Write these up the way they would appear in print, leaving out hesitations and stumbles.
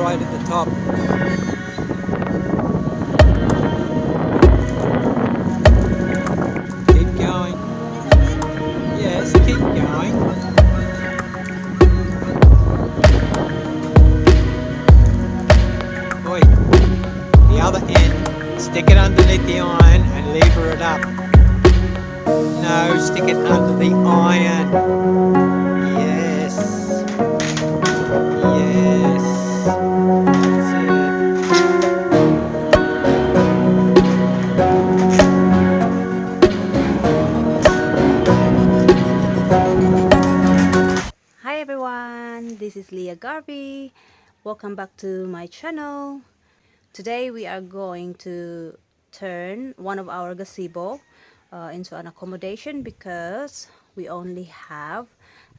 right at the top. Keep going. Yes, keep going. Oi, the other end, stick it underneath the iron and lever it up. No, stick it under the iron. Yes. Yes. That's it. Hi everyone, this is Leah Garvey. Welcome back to my channel. Today we are going to turn one of our gazebo into an accommodation because we only have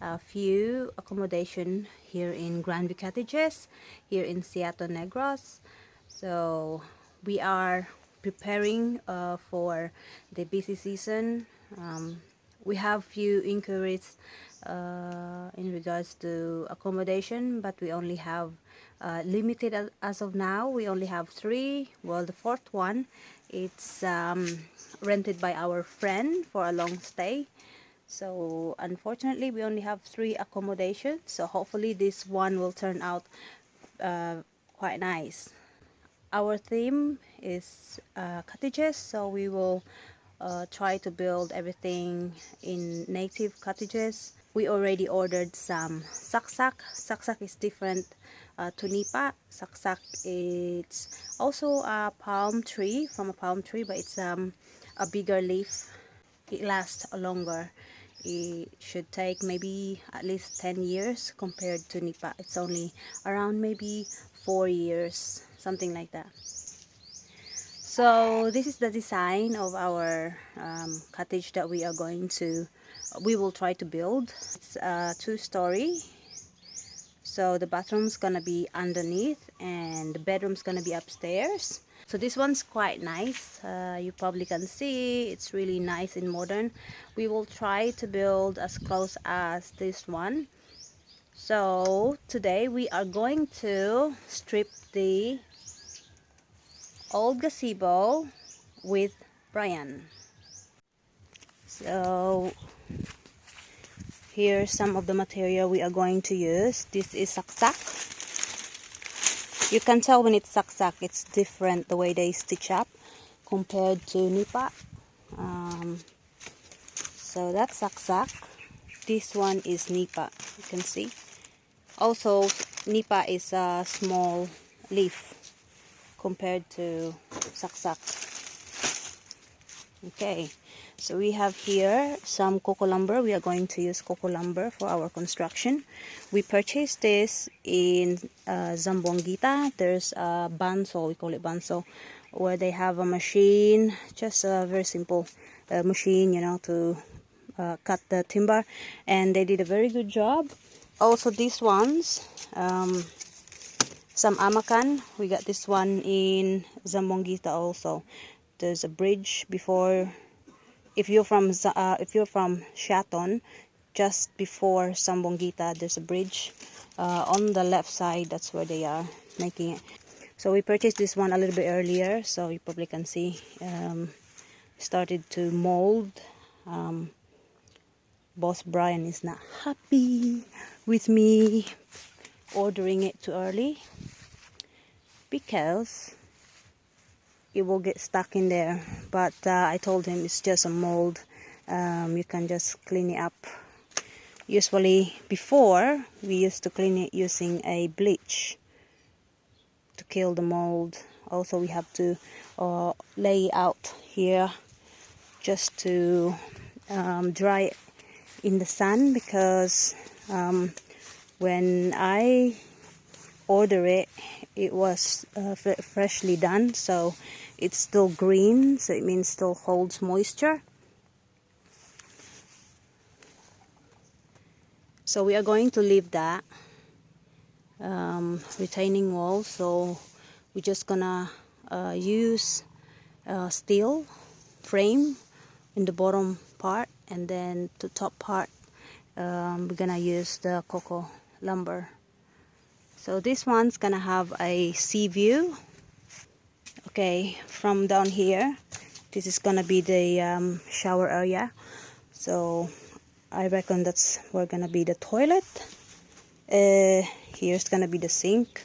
a few accommodation here in Grandview Cottages, here in Seattle Negros. So we are preparing for the busy season. We have few inquiries in regards to accommodation, but we only have limited as of now. We only have 3. Well, the 4th one, it's rented by our friend for a long stay. So unfortunately we only have 3 accommodations, so hopefully this one will turn out quite nice. Our theme is cottages, so we will try to build everything in native cottages. We already ordered some saksak. Saksak is different to nipa. Saksak is also a palm tree, from a palm tree, but it's a bigger leaf. It lasts longer. It should take maybe at least 10 years compared to nipa. It's only around maybe 4 years, something like that. So this is the design of our cottage that we will try to build. It's a 2-story. So the bathroom's gonna be underneath and the bedroom's gonna be upstairs. So this one's quite nice. You probably can see it's really nice and modern. We will try to build as close as this one. So today we are going to strip the old gazebo with Brian. So here's some of the material we are going to use. This is saksak. You can tell when it's saksak, it's different the way they stitch up compared to nipa. So that's saksak. This one is nipa, you can see. Also nipa is a small leaf compared to saksak. Okay, so we have here some cocoa lumber. We are going to use cocoa lumber for our construction. We purchased this in Zamboanguita. There's a banso, we call it banso, where they have a machine, just a very simple machine, you know, to cut the timber, and they did a very good job. Also these ones, some amakan, we got this one in Zamboanguita also. There's a bridge before, if you're from Shaton, just before Zamboanguita, there's a bridge on the left side. That's where they are making it. So we purchased this one a little bit earlier, so you probably can see started to mold. Boss Brian is not happy with me ordering it too early because it will get stuck in there, but I told him it's just a mold. You can just clean it up. Usually before we used to clean it using a bleach to kill the mold. Also we have to lay out here just to dry it in the sun, because when I order it, it was freshly done, so it's still green, so it means still holds moisture. So we are going to leave that retaining wall, so we're just gonna use steel frame in the bottom part, and then the top part we're gonna use the cocoa lumber. So this one's gonna have a sea view. Okay, from down here, this is gonna be the shower area. So I reckon that's where gonna be the toilet. Here's gonna be the sink,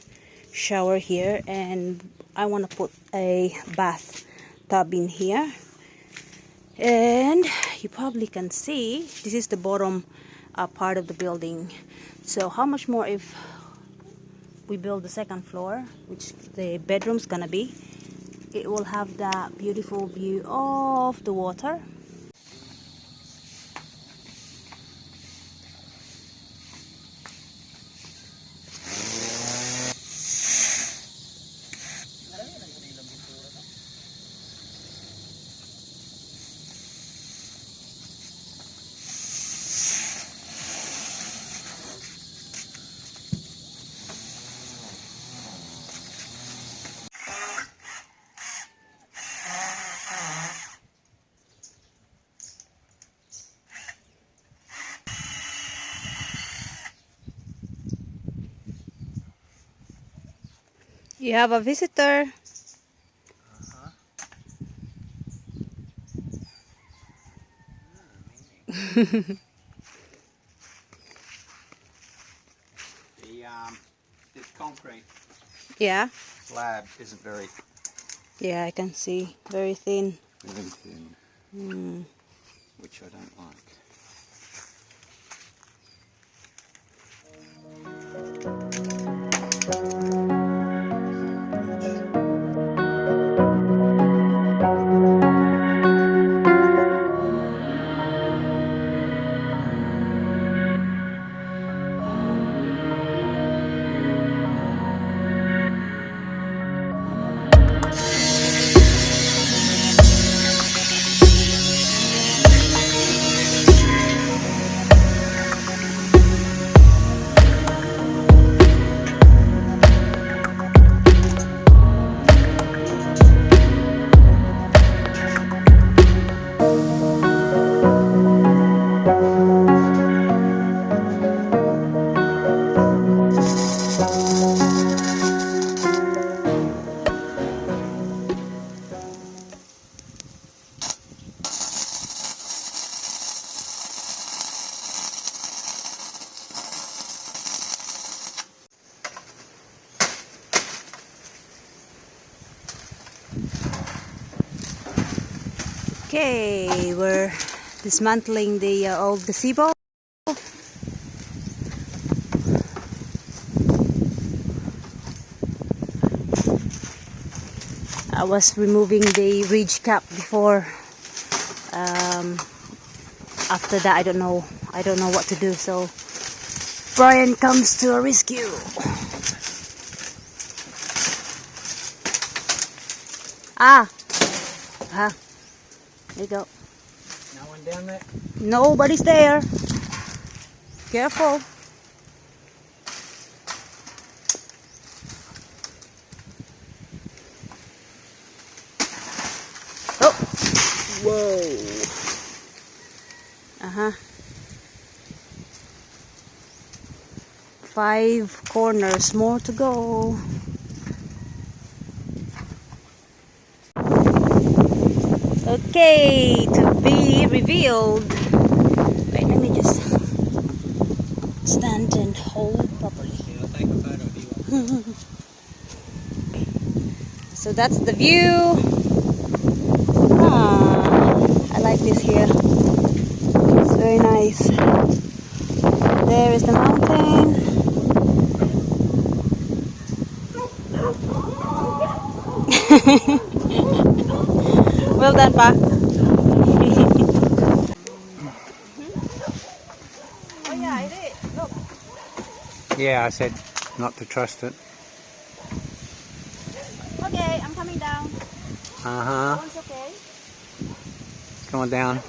shower here, and I want to put a bath tub in here. And you probably can see this is the bottom part of the building. So how much more if we build the second floor, which the bedroom's gonna be? It will have that beautiful view of the water. You have a visitor. This concrete Yeah. slab isn't very Yeah, I can see. Very thin. thin, which I don't like. Okay, we're dismantling the old gazebo. I was removing the ridge cap before. After that, I don't know what to do. So Brian comes to a rescue. Ah, there you go. No one down there? Nobody's there. Careful. Oh. Whoa. Uh-huh. 5 corners more to go. Okay, to be revealed. Wait, let me just stand and hold properly. Yeah, I'll take a photo of you. So that's the view. I like this here. It's very nice. There is the mountain. Well done, Pa. Oh yeah, I did. Look. Yeah, I said not to trust it. Okay, I'm coming down. Uh-huh. One's okay. Come on down.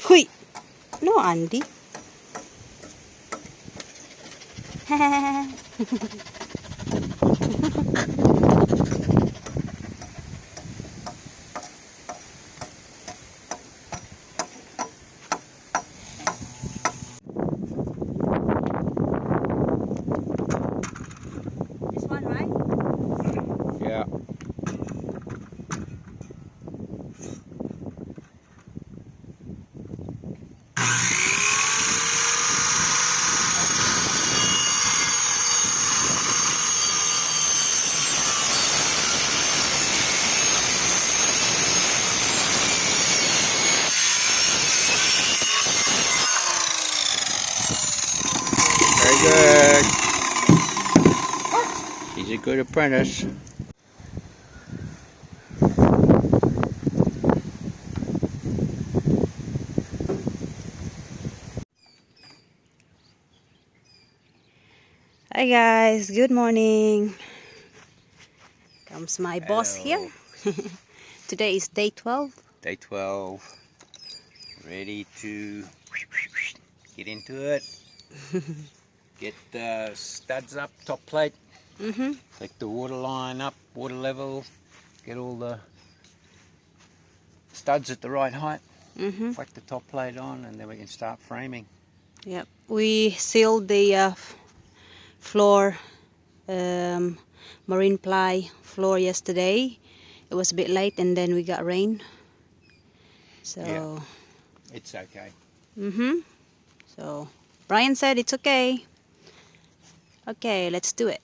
Hui! No, Andy. This one, right? Yeah. Very good. She's a good apprentice. Hi guys, good morning. Comes my boss here. Today is day 12. Day 12. Ready to get into it. Get the studs up, top plate. Take the water line up, water level. Get all the studs at the right height. Whack the top plate on, and then we can start framing. Yep, we sealed the floor, marine ply floor yesterday. It was a bit late and then we got rain. So Yeah, it's okay. So Brian said it's okay. Okay, let's do it.